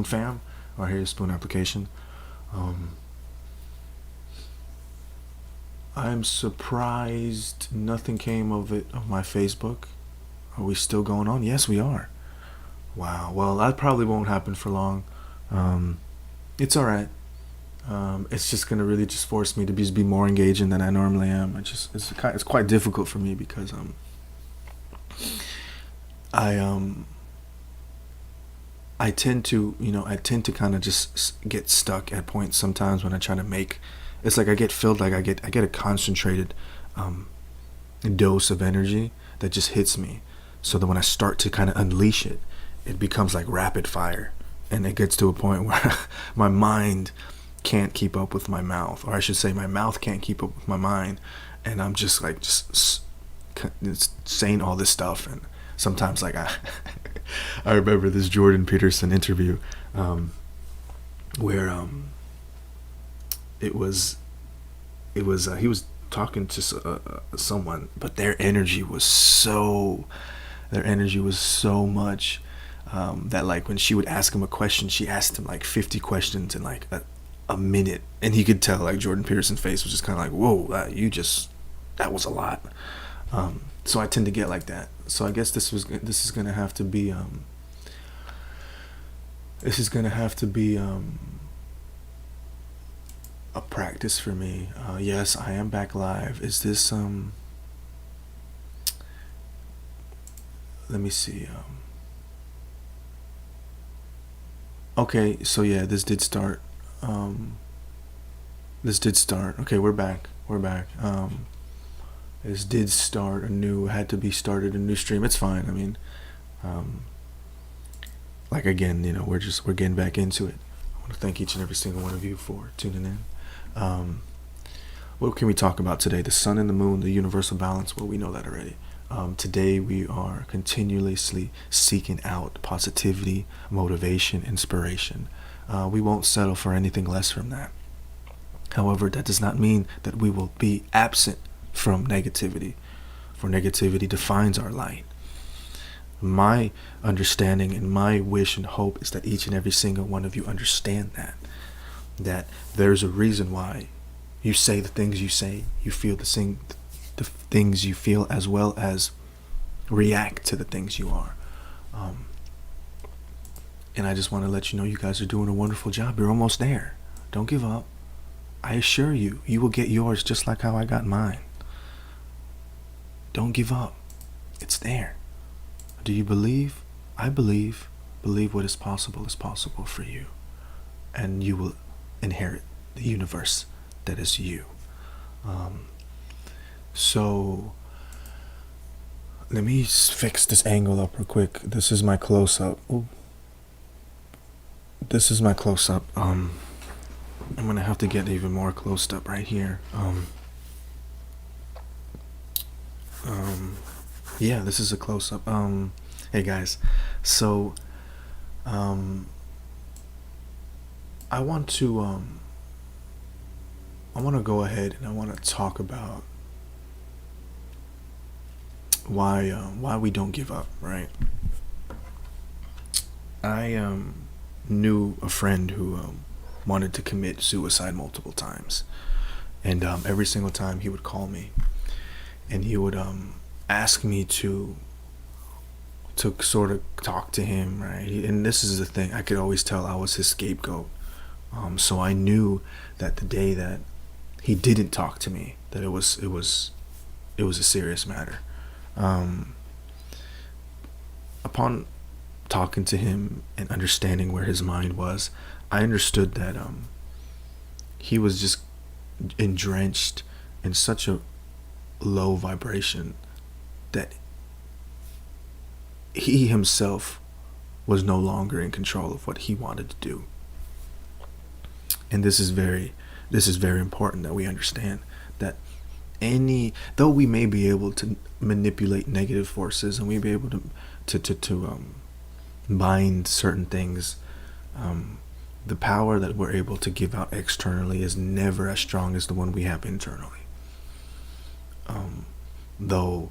fam, or Hey Spoon application. Um, I'm surprised nothing came of it of my Facebook. Are we still going on? Yes, we are. Wow. Well, that probably won't happen for long. Um, it's all right. It's just gonna really just force me to be more engaging than I normally am. It's quite difficult for me because I I tend to kind of just get stuck at points sometimes when I try to make. It's like I get filled, like I get a concentrated um, dose of energy that just hits me, so that when I start to kind of unleash it, it becomes like rapid fire, and it gets to a point where my mind can't keep up with my mouth, or I should say my mouth can't keep up with my mind, and I'm just like saying all this stuff. And sometimes like I remember this Jordan Peterson interview, um, where it was he was talking to someone, but their energy was so much, that like when she would ask him a question, she asked him like 50 questions in like a minute, and he could tell like Jordan Peterson's face was just kind of like, whoa, that was a lot. So I tend to get like that. So I guess this is gonna have to be this is gonna have to be a practice for me. Yes, I am back live. Is this Let me see. Okay, so yeah, this did start. Um, this did start. Okay, we're back. We're back. This did start a new. Had to be started a new stream. It's fine. I mean, um, like again, we're getting back into it. I want to thank each and every single one of you for tuning in. Um, what can we talk about today? The sun and the moon, the universal balance. Well, we know that already. Today we are continuously seeking out positivity, motivation, inspiration. We won't settle for anything less from that. However, that does not mean that we will be absent from negativity, for negativity defines our light. My understanding and my wish and hope is that each and every single one of you understand that there's a reason why you say the things you say, you feel the things you feel, as well as react to the things you are. Um, and I just want to let you know you guys are doing a wonderful job. You're almost there. Don't give up. I assure you, you will get yours just like how I got mine. Don't give up. It's there. Do you believe? I believe. Believe what is possible for you. And you will inherit the universe that is you. Um, so, let me fix this angle up real quick. This is my close up. Ooh. This is my close up. I'm gonna have to get even more close up right here. Yeah, this is a close up. Hey guys, so um, I want to go ahead and I want to talk about why we don't give up, right? I knew a friend who wanted to commit suicide multiple times, and every single time he would call me, and he would ask me to sort of talk to him, right? And this is the thing, I could always tell I was his scapegoat. So I knew that the day that he didn't talk to me, that it was a serious matter. Um, Upon talking to him and understanding where his mind was, I understood that he was just drenched in such a low vibration that he himself was no longer in control of what he wanted to do. And this is very important that we understand that though we may be able to manipulate negative forces, and we be able to bind certain things, the power that we're able to give out externally is never as strong as the one we have internally. Though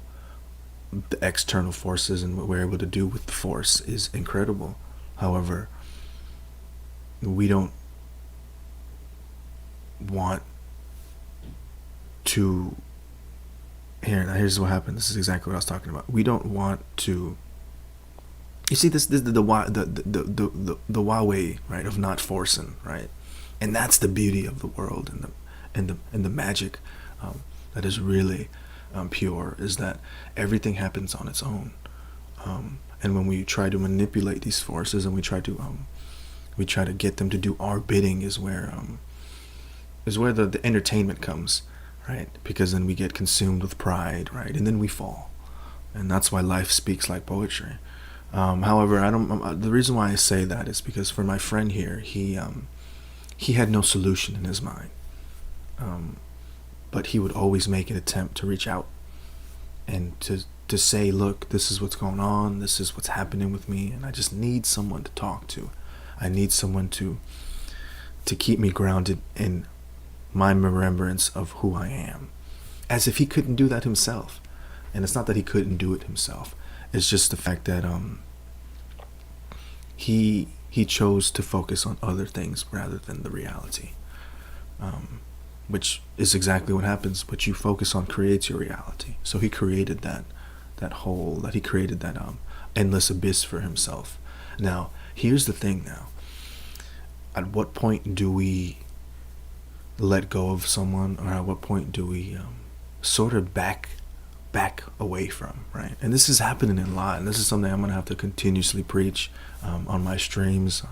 the external forces and what we're able to do with the force is incredible, however, we don't want to. Here's what happened. This is exactly what I was talking about. We don't want to. You see, this the Huawei, right, of not forcing, right, and that's the beauty of the world, and the magic that is really pure, is that everything happens on its own. And when we try to manipulate these forces, and we try to get them to do our bidding, is where the entertainment comes, right? Because then we get consumed with pride, right, and then we fall, and that's why life speaks like poetry. However, I don't. The reason why I say that is because for my friend here, he had no solution in his mind, but he would always make an attempt to reach out and to say, look, this is what's going on, this is what's happening with me, and I just need someone to talk to. I need someone to keep me grounded in my remembrance of who I am, as if he couldn't do that himself. And it's not that he couldn't do it himself. It's just the fact that he chose to focus on other things rather than the reality, which is exactly what happens. What you focus on creates your reality. So he created that hole, that he created that endless abyss for himself. Now, here's the thing. Now, at what point do we let go of someone, or at what point do we sort of back away from, right? And this is happening a lot, and this is something I'm gonna have to continuously preach on my streams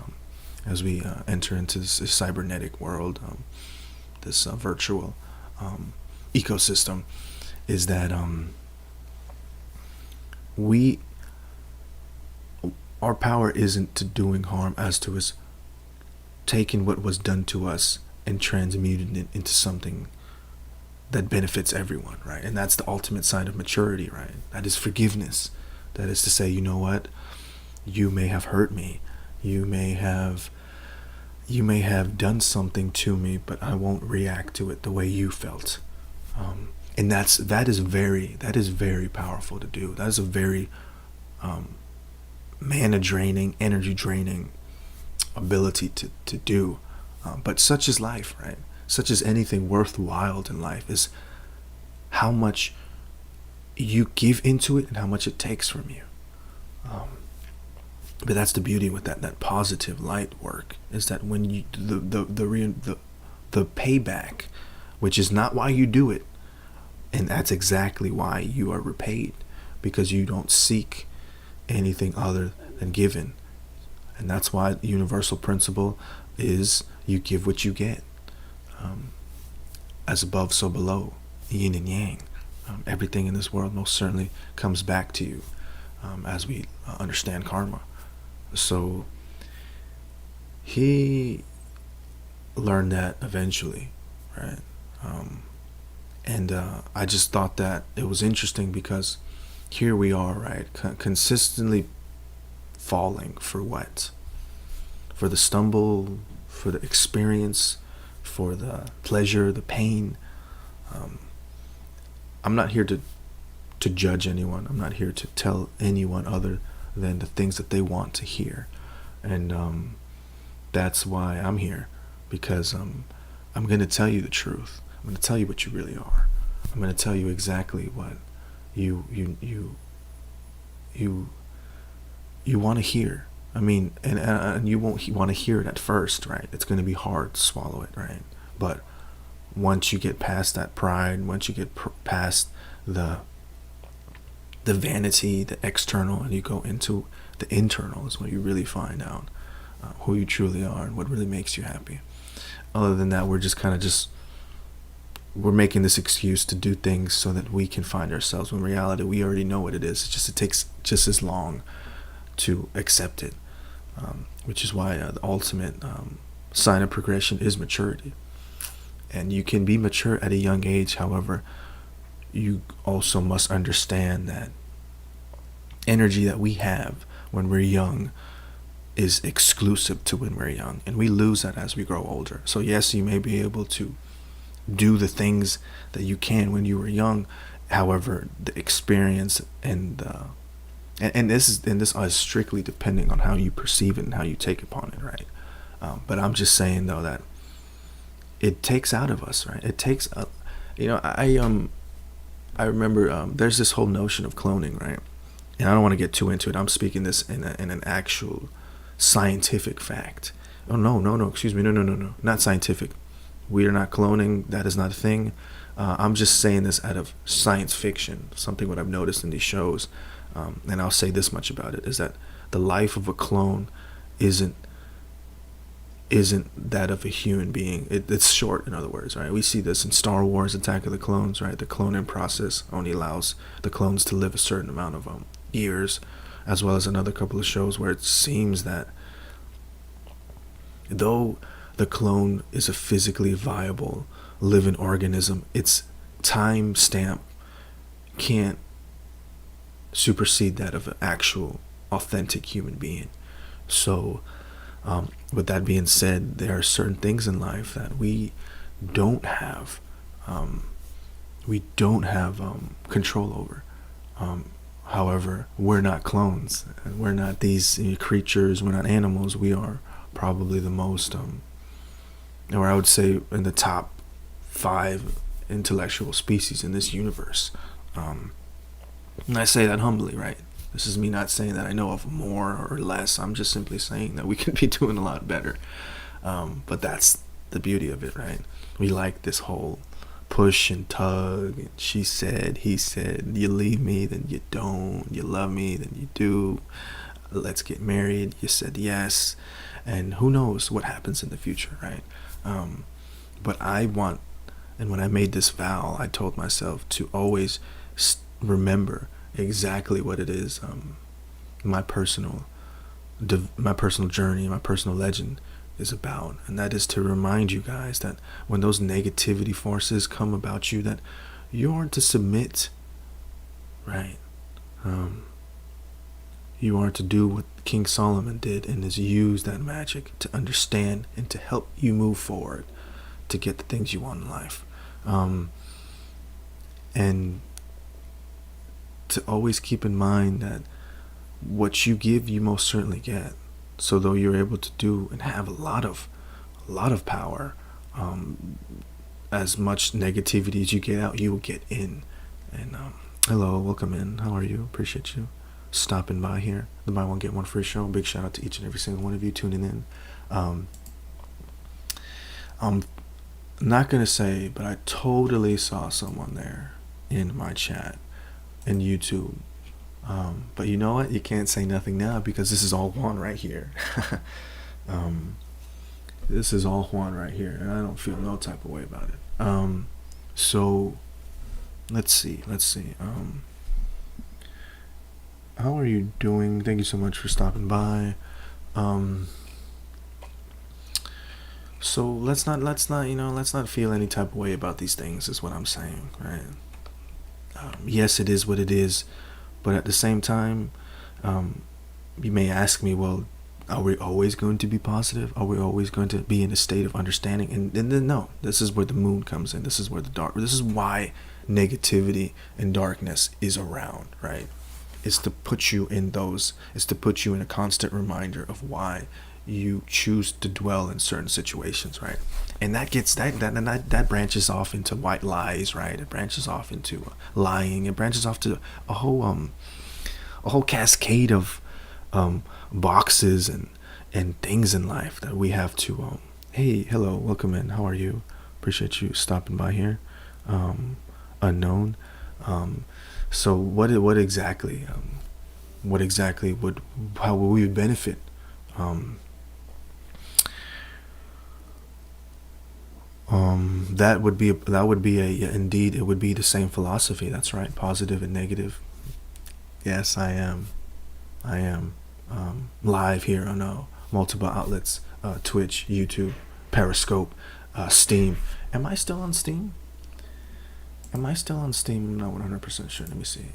as we enter into this cybernetic world, this virtual ecosystem, is that our power isn't to doing harm, as to is taking what was done to us and transmuting it into something that benefits everyone, right? And that's the ultimate sign of maturity, right? That is forgiveness. That is to say, you know what? You may have hurt me. You may have done something to me, but I won't react to it the way you felt. And that is very powerful to do. That is a very mana draining, energy draining ability to do. But such is life, right? Such as anything worthwhile in life, is how much you give into it and how much it takes from you. But that's the beauty with that positive light work, is that when you the payback, which is not why you do it, and that's exactly why you are repaid, because you don't seek anything other than given. And that's why the universal principle is you give what you get. As above, so below, yin and yang. Everything in this world most certainly comes back to you, as we understand karma. So he learned that eventually, right? And I just thought that it was interesting, because here we are, right, consistently falling for what? For the stumble, for the experience, for the pleasure, the pain. I'm not here to judge anyone. I'm not here to tell anyone other than the things that they want to hear. And that's why I'm here, because I'm going to tell you the truth. I'm going to tell you what you really are. I'm going to tell you exactly what you want to hear. I mean, and you won't want to hear it at first, right? It's going to be hard to swallow it, right? But once you get past that pride, once you get past the vanity, the external, and you go into the internal, is when you really find out who you truly are and what really makes you happy. Other than that, we're just kind of we're making this excuse to do things so that we can find ourselves, when in reality we already know what it is. It takes just as long to accept it, which is why the ultimate sign of progression is maturity. And you can be mature at a young age. However, you also must understand that energy that we have when we're young is exclusive to when we're young, and we lose that as we grow older. So yes, you may be able to do the things that you can when you were young. However, the experience and this is strictly depending on how you perceive it and how you take upon it, right? But I'm just saying though that it takes out of us, right? It takes, I remember there's this whole notion of cloning, right? And I don't want to get too into it. I'm speaking this in an actual scientific fact. Oh no, excuse me, no, not scientific. We are not cloning. That is not a thing. I'm just saying this out of science fiction, something what I've noticed in these shows. And I'll say this much about it, is that the life of a clone isn't that of a human being. It's short, in other words, right? We see this in Star Wars, Attack of the Clones, right? The cloning process only allows the clones to live a certain amount of years, as well as another couple of shows where it seems that though the clone is a physically viable living organism, its time stamp can't supersede that of an actual authentic human being. So with that being said, there are certain things in life that we don't have control over. However, we're not clones, and we're not these creatures, we're not animals. We are probably the most or I would say in the top 5 intellectual species in this universe. And I say that humbly, right? This is me not saying that I know of more or less. I'm just simply saying that we could be doing a lot better. But that's the beauty of it, right? We like this whole push and tug, and she said, he said, you leave me, then you don't, you love me, then you do, let's get married, you said yes, and who knows what happens in the future, right? But I want, and when I made this vow, I told myself to always remember exactly what it is, my personal journey, my personal legend is about, and that is to remind you guys that when those negativity forces come about you, that you aren't to submit, right? You are to do what King Solomon did, and is use that magic to understand and to help you move forward to get the things you want in life, and to always keep in mind that what you give, you most certainly get. So though you're able to do and have a lot of power, as much negativity as you get out, you will get in. And hello, welcome in. How are you? Appreciate you stopping by here. The Buy One Get One Free Show. Big shout out to each and every single one of you tuning in. I'm not gonna say, but I totally saw someone there in my chat in YouTube. But you know what? You can't say nothing now because this is all Juan right here. This is all Juan right here, and I don't feel no type of way about it. So let's see. How are you doing? Thank you so much for stopping by. So let's not feel any type of way about these things, is what I'm saying, right? Yes, it is what it is. But at the same time, you may ask me, well, are we always going to be positive? Are we always going to be in a state of understanding? And then no, this is where the moon comes in. This is why negativity and darkness is around, right? It's to put you in a constant reminder of why you choose to dwell in certain situations, right? And that branches off into white lies, right? It branches off into lying. It branches off to a whole cascade of boxes and things in life that we have to hey, hello, welcome in. How are you? Appreciate you stopping by here. Unknown. So what exactly how will we benefit? That would be indeed, it would be the same philosophy. That's right, positive and negative. Yes, I am live here on multiple outlets, Twitch, YouTube, Periscope, Steam. Am I still on Steam? I'm not 100% sure. Let me see.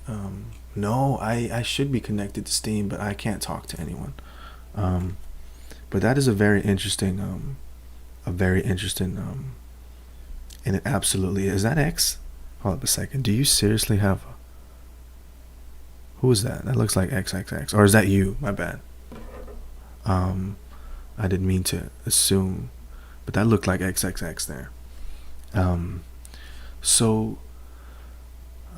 No, I should be connected to Steam, but I can't talk to anyone. But that is a very interesting and it absolutely is. That X? Hold up a second. Do you seriously have who is that? That looks like XXX. Or is that you? My bad. I didn't mean to assume, but that looked like XXX there. So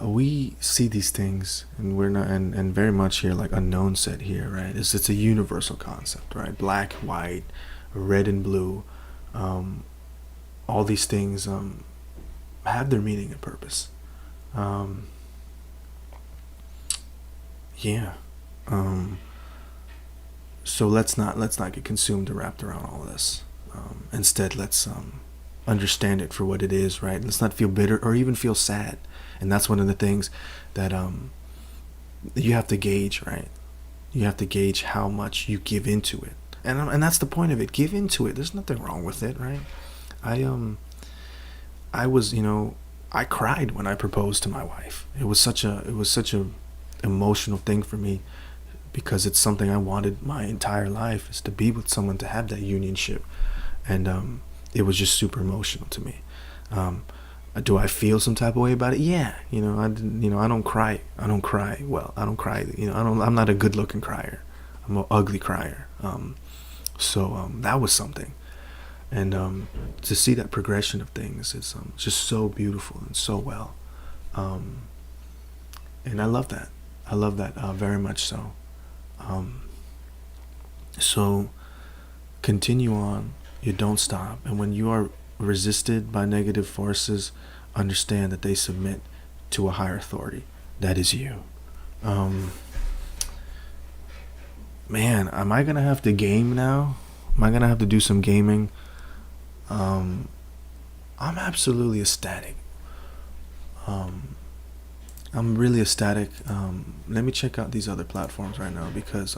we see these things, and we're not, and very much here, like Unknown said here, right? It's a universal concept, right? Black, white, red, and blue. All these things have their meaning and purpose. Yeah. So let's not get consumed or wrapped around all of this. Instead, let's understand it for what it is, right? Let's not feel bitter or even feel sad. And that's one of the things that you have to gauge, right? You have to gauge how much you give into it, and that's the point of it. Give into it. There's nothing wrong with it, right? I was, I cried when I proposed to my wife. It was such a emotional thing for me, because it's something I wanted my entire life, is to be with someone, to have that unionship. And it was just super emotional to me. Do I feel some type of way about it? Yeah. I don't cry. Well, I don't cry. I'm not a good looking crier. I'm an ugly crier. So that was something. And to see that progression of things is just so beautiful and so well. And I love that. I love that very much so. So continue on. You don't stop. And when you are resisted by negative forces, understand that they submit to a higher authority. That is you. Man, am I going to have to game now? Am I going to have to do some gaming? I'm absolutely ecstatic. I'm really ecstatic. Let me check out these other platforms right now, because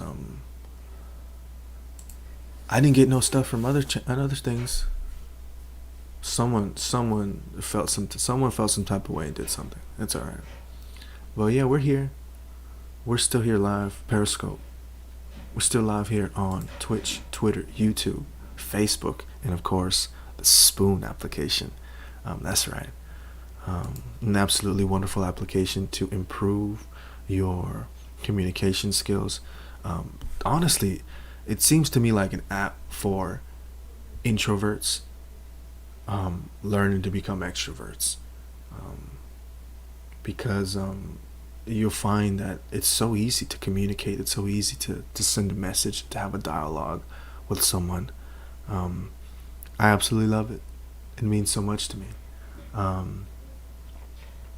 I didn't get no stuff from other things. Someone felt some type of way and did something. It's all right. Well, yeah, we're here. We're still here live. Periscope. We're still live here on Twitch, Twitter, YouTube, Facebook, and of course the Spoon application. That's right. An absolutely wonderful application to improve your communication skills. Honestly, it seems to me like an app for introverts learning to become extroverts, because you'll find that it's so easy to communicate. It's so easy to send a message, to have a dialogue with someone. I absolutely love it. It means so much to me.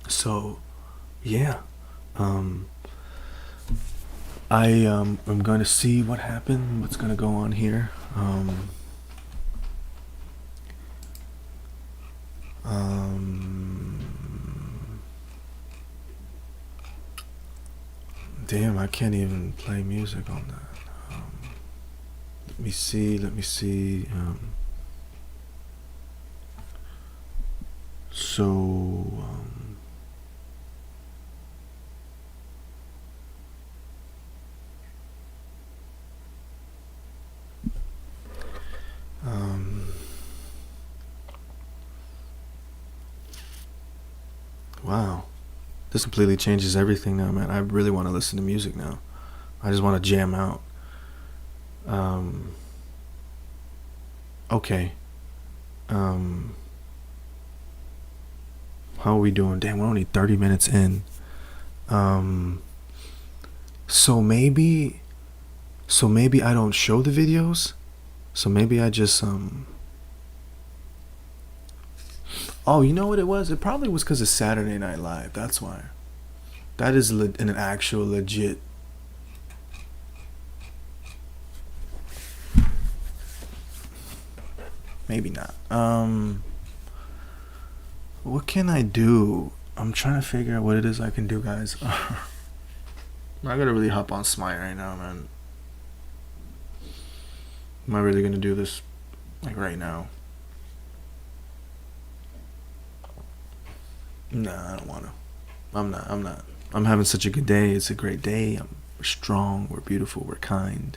So yeah, I am going to see what's going to go on here. Damn, I can't even play music on that. Let me see. So wow, this completely changes everything now, man. I really want to listen to music now. I just want to jam out. Okay. How are we doing? Damn, we're only 30 minutes in. So maybe I don't show the videos. So maybe I just Oh, you know what it was? It probably was because of Saturday Night Live. That's why. That is an actual legit. Maybe not. What can I do? I'm trying to figure out what it is I can do, guys. I gotta really hop on Smite right now, man. Am I really gonna do this like right now? Nah, I don't wanna. I'm not. I'm having such a good day. It's a great day. We're strong. We're beautiful. We're kind.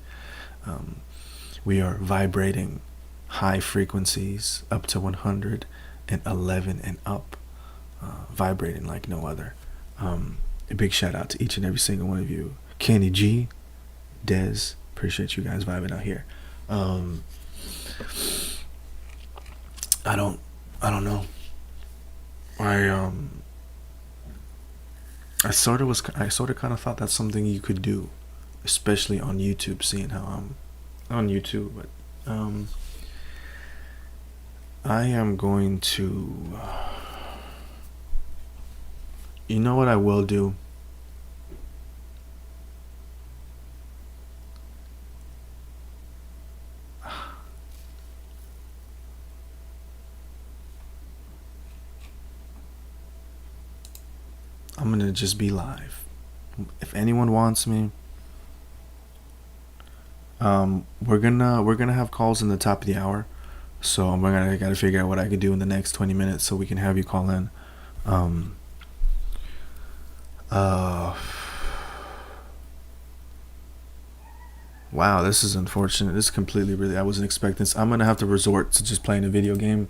We are vibrating high frequencies up to 111 and up, vibrating like no other. A big shout out to each and every single one of you. Kenny G, Dez, appreciate you guys vibing out here. Um, I don't, I don't know. I I sort of kind of thought that's something you could do, especially on YouTube. Seeing how I'm on YouTube, but I am going to. You know what I will do? I'm gonna just be live. If anyone wants me, we're gonna have calls in the top of the hour. So I gotta figure out what I could do in the next 20 minutes so we can have you call in. Um, uh, wow, this is unfortunate. This is completely really. I wasn't expecting this. I'm gonna have to resort to just playing a video game.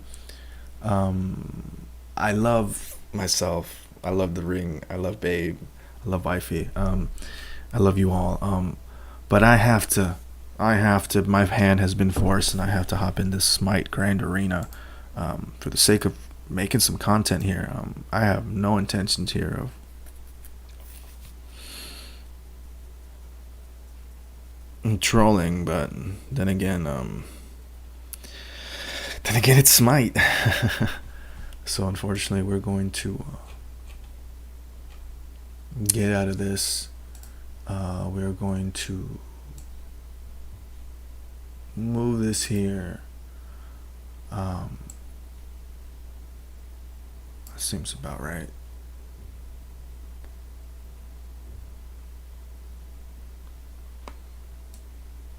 I love myself. I love the ring. I love Babe. I love Wifey. I love you all. But I have to. I have to. My hand has been forced, and I have to hop in this Smite Grand Arena for the sake of making some content here. I have no intentions here of trolling, but then again, it's Smite. So unfortunately, we're going to get out of this. We're going to move this here. Seems about right.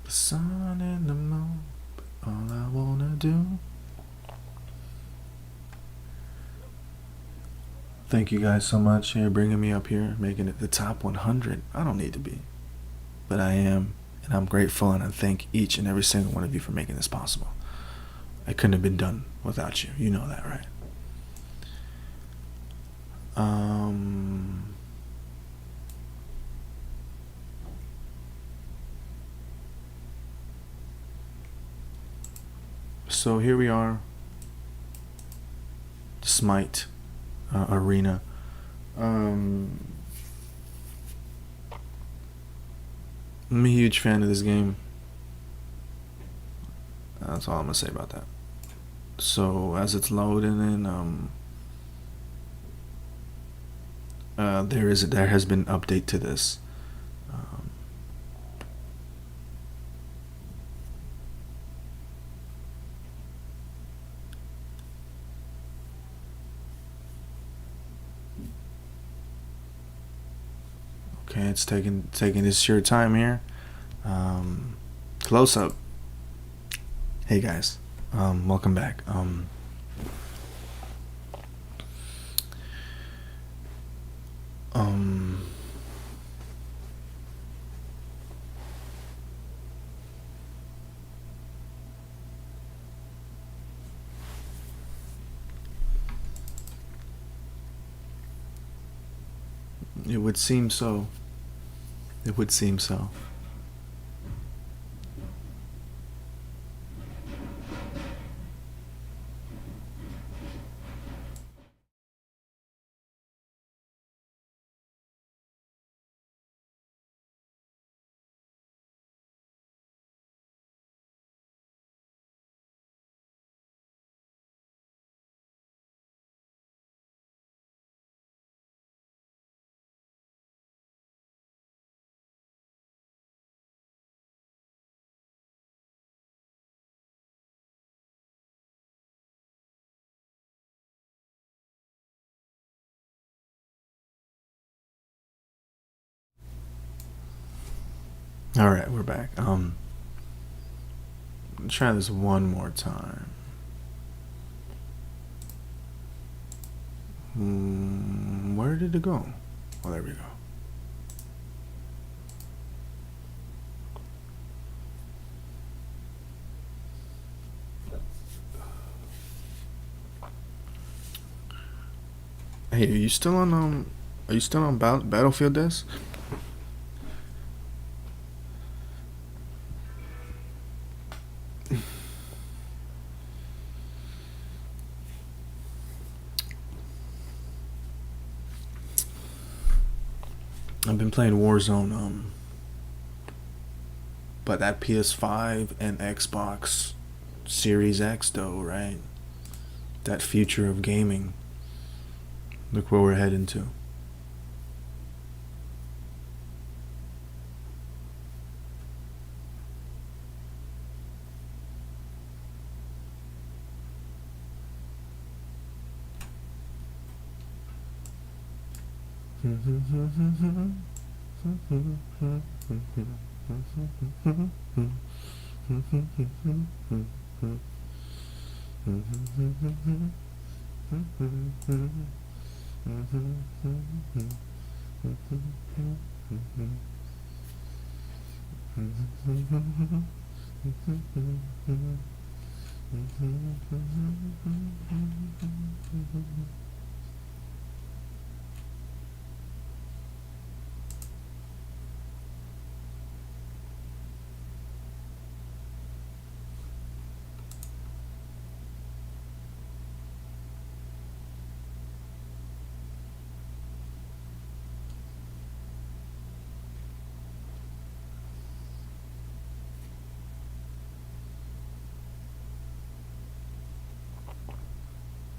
The sun and the moon, all I wanna do. Thank you guys so much for bringing me up here, making it the top 100. I don't need to be, but I am, and I'm grateful, and I thank each and every single one of you for making this possible. I couldn't have been done without you. You know that, right? So here we are, the Smite arena. I'm a huge fan of this game. That's all I'm gonna say about that. So as it's loading in, there has been an update to this. Okay, it's taking its sheer time here. Close up. Hey guys, welcome back. It would seem so. It would seem so. All right, we're back. Try this one more time. Where did it go? Oh, there we go. Hey, are you still on Battlefield Desk? I've been playing Warzone. But that PS5 and Xbox Series X, though, right? That future of gaming. Look where we're heading to.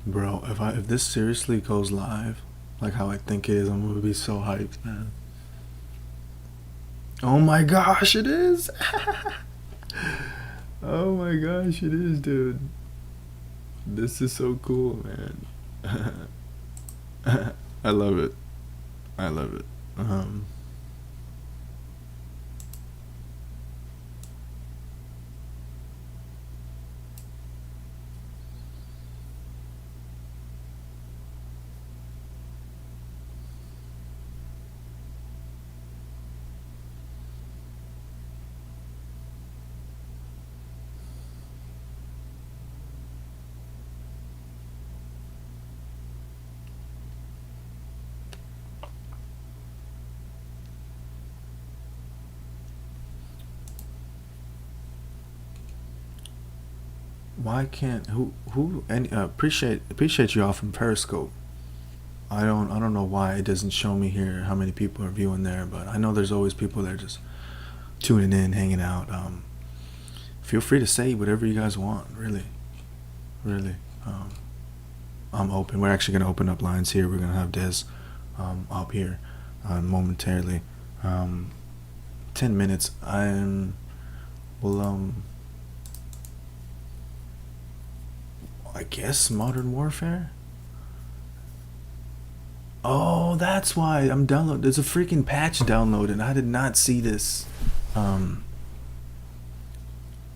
Bro, if this seriously goes live, like how I think it is, I'm gonna be so hyped, man. Oh my gosh, it is! Oh my gosh, it is, dude. This is so cool, man. I love it. I love it. Why can't who and appreciate you all from Periscope. I don't know why it doesn't show me here how many people are viewing there, but I know there's always people there just tuning in, hanging out. Feel free to say whatever you guys want. Really, really. I'm open. We're actually gonna open up lines here. We're gonna have Des up here momentarily. 10 minutes. Well, I guess Modern Warfare. Oh, that's why I'm downloading. There's a freaking patch downloaded. I did not see this. Um,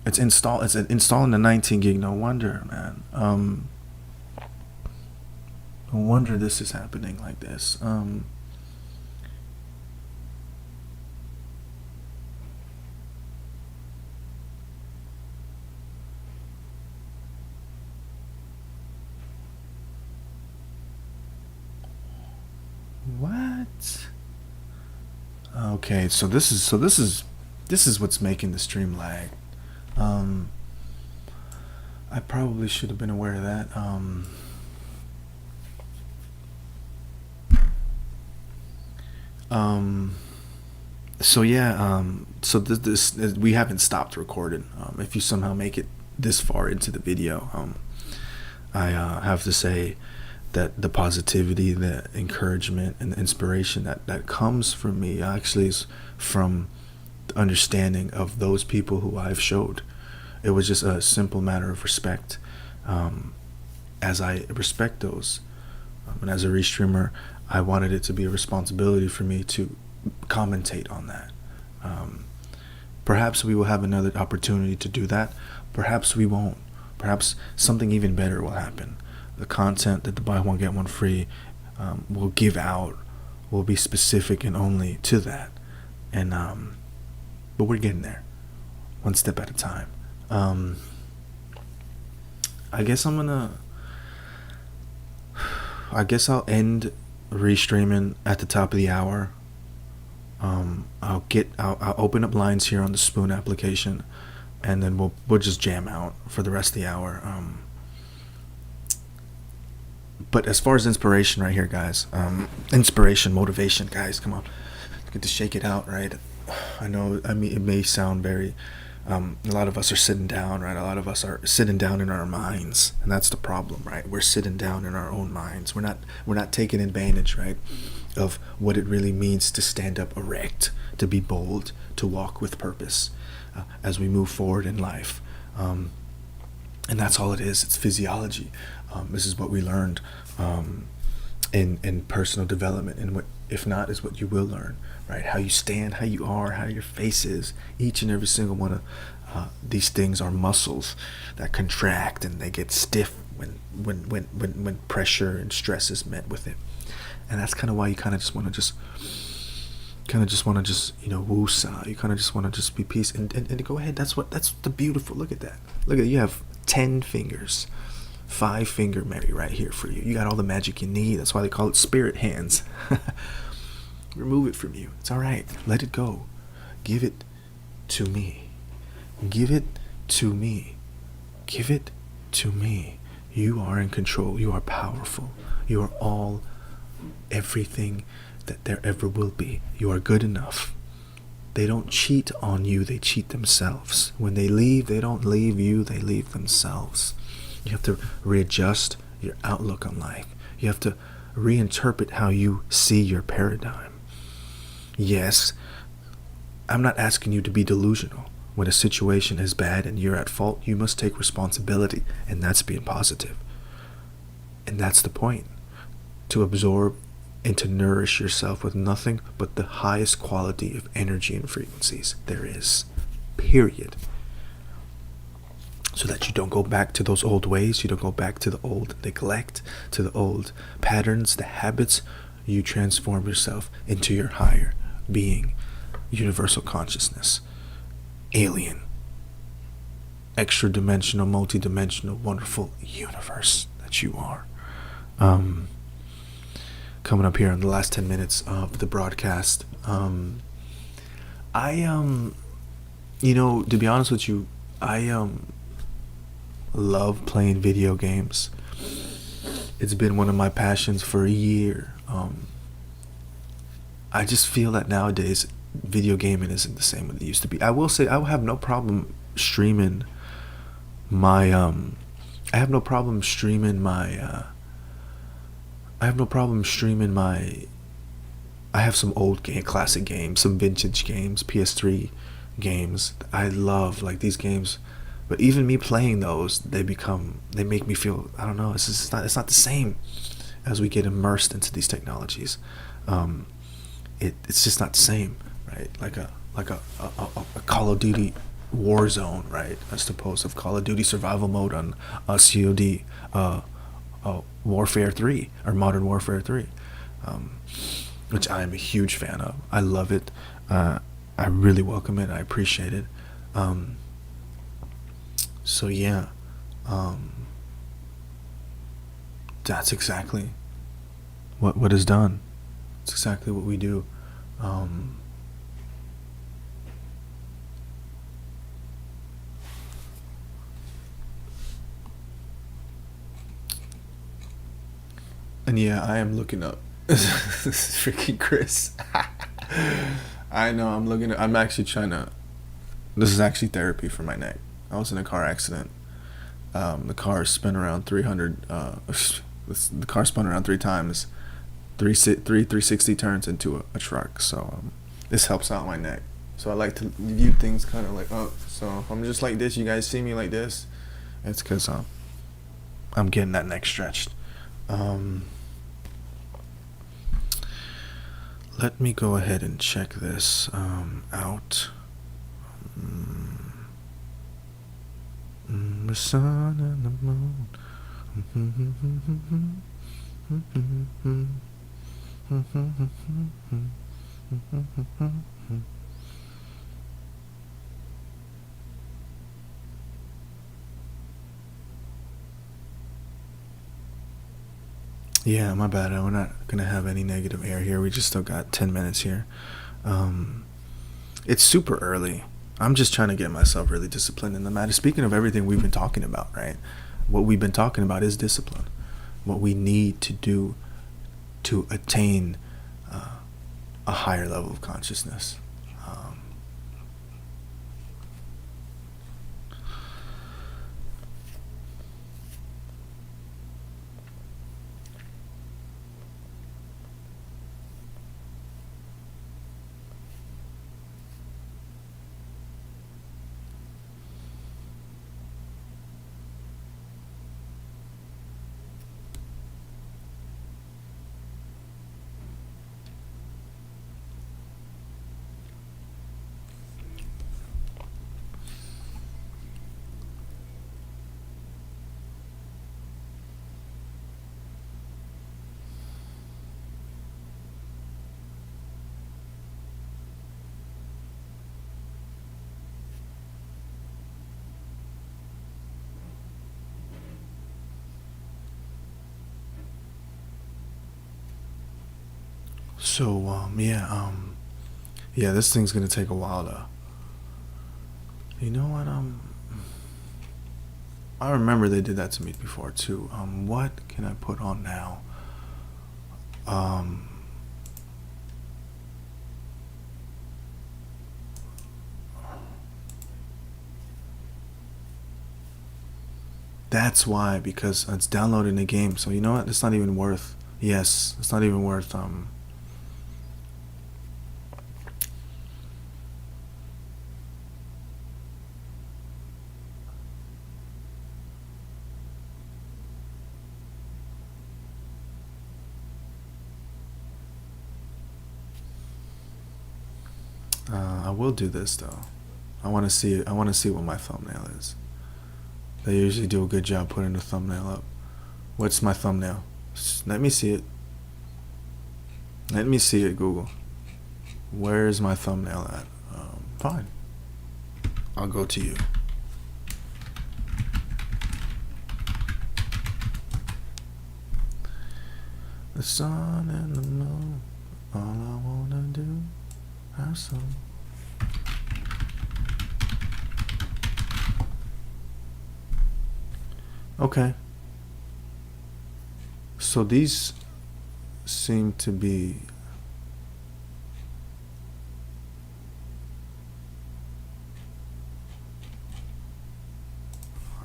it's install. It's installing the 19 gig. No wonder, man. No wonder this is happening like this. What? Okay, so this is what's making the stream lag. Um, I probably should have been aware of that. Um, so yeah, so this we haven't stopped recording. If you somehow make it this far into the video, I have to say that the positivity, the encouragement, and the inspiration that comes from me actually is from the understanding of those people who I've showed. It was just a simple matter of respect. Um, as I respect those, and as a restreamer, I wanted it to be a responsibility for me to commentate on that. Um, Perhaps we will have another opportunity to do that. Perhaps we won't. Perhaps something even better will happen. The content that the buy one get one free will give out will be specific and only to that. And but we're getting there, one step at a time. Um, I guess I'm gonna. I guess I'll end restreaming at the top of the hour. I'll open up lines here on the Spoon application, and then we'll just jam out for the rest of the hour. But as far as inspiration right here, guys, inspiration, motivation, guys, come on. get to shake it out, right? I know, I mean, it may sound very, a lot of us are sitting down, right? A lot of us are sitting down in our minds, and that's the problem, right? We're sitting down in our own minds. We're not taking advantage, right, of what it really means to stand up erect, to be bold, to walk with purpose as we move forward in life. And that's all it is. It's physiology. This is what we learned in personal development, and what, if not, is what you will learn, right? How you stand, how you are, how your face is. Each and every single one of these things are muscles that contract and they get stiff when pressure and stress is met with it. And that's kind of why you kind of just want to just woosah. You kind of just want to just be peace and go ahead. That's the beautiful. Look at that. Look at it. You have 10 fingers. 5-finger Mary right here for you. You got all the magic you need. That's why they call it spirit hands. Remove it from you. It's all right. Let it go. Give it to me. Give it to me. Give it to me. You are in control. You are powerful. You are all, everything that there ever will be. You are good enough. They don't cheat on you. They cheat themselves. When they leave, they don't leave you. They leave themselves. You have to readjust your outlook on life. You have to reinterpret how you see your paradigm. Yes, I'm not asking you to be delusional. When a situation is bad and you're at fault, you must take responsibility, and that's being positive. And that's the point. To absorb and to nourish yourself with nothing but the highest quality of energy and frequencies there is. Period. So that you don't go back to those old ways, you don't go back to the old neglect, to the old patterns, the habits. You transform yourself into your higher being, universal consciousness, alien, extra dimensional, multi-dimensional, wonderful universe that you are. Coming up here in the last 10 minutes of the broadcast, to be honest with you, I love playing video games. It's been one of my passions for a year. I just feel that nowadays video gaming isn't the same as it used to be. I will say I will have no problem streaming my I have no problem streaming my I have some old classic games, some vintage games, PS3 games. I love like these games. But even me playing those, they make me feel, I don't know, it's not the same as we get immersed into these technologies. It's just not the same, right? Like a Call of Duty Warzone, right? As opposed to Call of Duty Survival Mode on COD Warfare 3 or Modern Warfare 3, which I am a huge fan of. I love it. I really welcome it. I appreciate it. So yeah, that's exactly what is done. It's exactly what we do. And yeah, I am looking up. This is freaking Chris. I know, I'm actually trying to, this is actually therapy for my neck. I was in a car accident. The car spun around 300. The car spun around 3 times, 360 turns into a truck. So this helps out my neck. So I like to view things kind of like up. So if I'm just like this, you guys see me like this, it's because I'm getting that neck stretched. Let me go ahead and check this out. The sun and the moon. Yeah, my bad. We're not gonna have any negative air here. We just still got 10 minutes here. It's super early. I'm just trying to get myself really disciplined in the matter. Speaking of everything we've been talking about, right? What we've been talking about is discipline. What we need to do to attain a higher level of consciousness. Um, so yeah, this thing's gonna take a while to. You know what? I remember they did that to me before too. What can I put on now? Um, that's why, because it's downloading the game. So you know what? It's not even worth. Yes, it's not even worth. I will do this though. I want to see. I want to see what my thumbnail is. They usually do a good job putting the thumbnail up. What's my thumbnail? Let me see it. Let me see it, Google. Where's my thumbnail at? Fine. I'll go to you. The sun and the moon. All I wanna do. Have some. Okay. So these seem to be.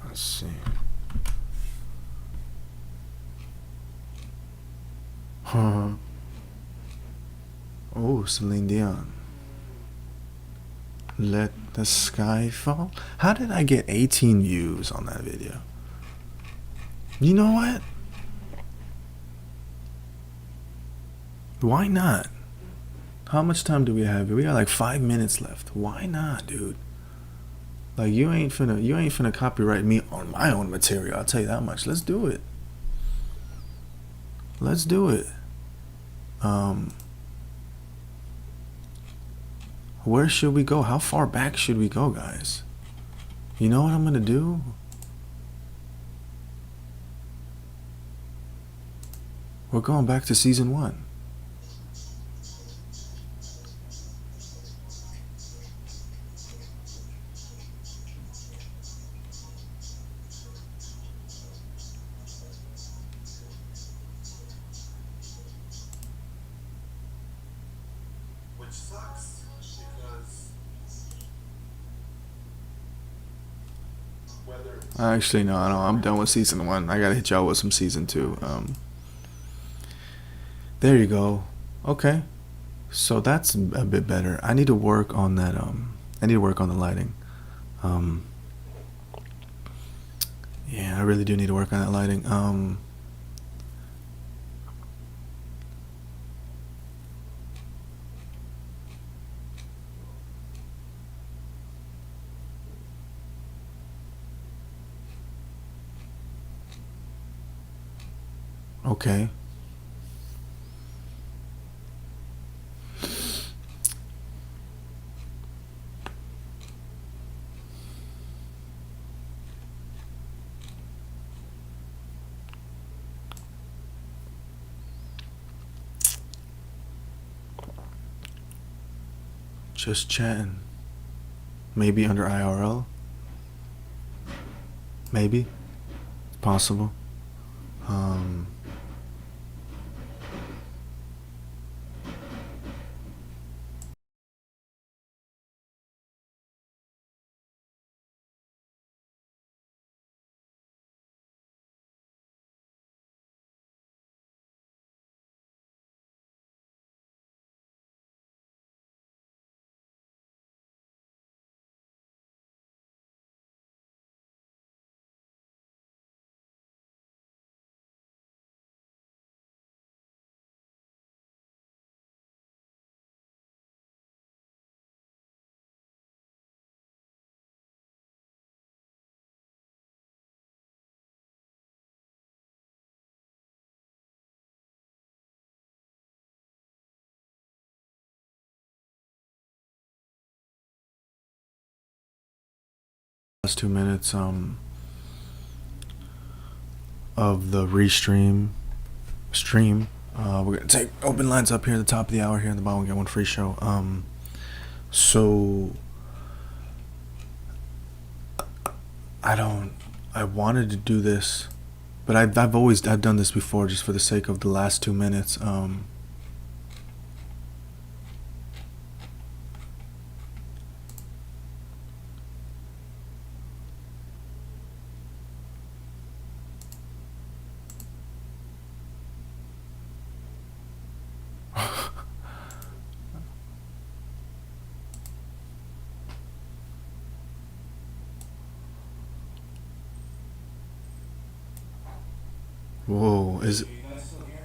Let's see. Oh, Celine Dion. Let the sky fall. How did I get 18 views on that video? You know what? Why not? How much time do we have? We got like 5 minutes left. Why not, dude? Like you ain't finna copyright me on my own material. I'll tell you that much. Let's do it. Let's do it. Where should we go? How far back should we go, guys? You know what I'm gonna do? We're going back to season 1. Which sucks because whether Actually, no. I'm done with season 1. I gotta hit y'all with some season 2. There you go. Okay. So that's a bit better. I need to work on that. I need to work on the lighting. Yeah, I really do need to work on that lighting. Okay. Just chatting. Maybe under IRL. Maybe. It's possible. last 2 minutes of the stream. We're gonna take open lines up here at the top of the hour here in the bottom. We got one free show. So I wanted to do this, but I've done this before just for the sake of the last 2 minutes. Whoa, is Can you guys still hear me?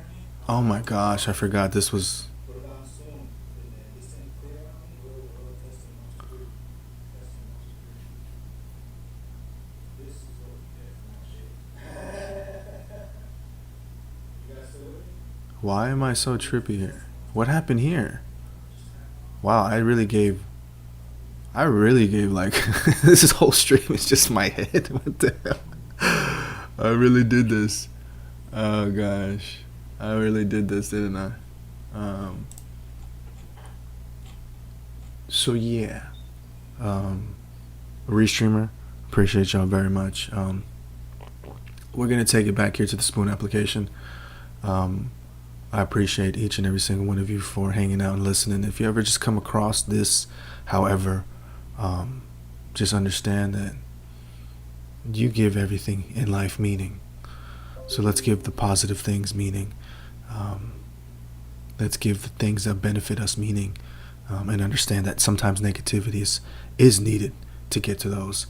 oh my gosh, I forgot this was. What about Zoom? Did this thing clear on me? Or testing 1, 2, 3? Testing 1, 2, 3. This is what you get from that shit. You guys still with me? Why am I so trippy here? What happened here? Wow, I really gave like this whole stream is just my head. What the hell? I really did this. Oh gosh, I really did this, didn't I? Um, so yeah, Restreamer, appreciate y'all very much. We're gonna take it back here to the Spoon application. I appreciate each and every single one of you for hanging out and listening. If you ever just come across this, however, just understand that you give everything in life meaning. So let's give the positive things meaning. Let's give the things that benefit us meaning, and understand that sometimes negativity is needed to get to those.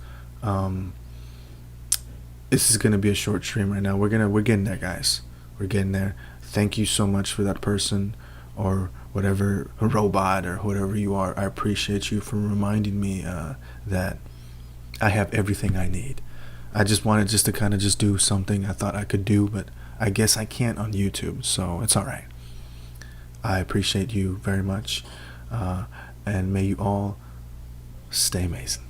This is gonna be a short stream right now. We're getting there, guys. We're getting there. Thank you so much for that person or whatever, a robot or whatever you are. I appreciate you for reminding me that I have everything I need. I just wanted just to kind of just do something I thought I could do, but I guess I can't on YouTube, so it's all right. I appreciate you very much, and may you all stay amazing.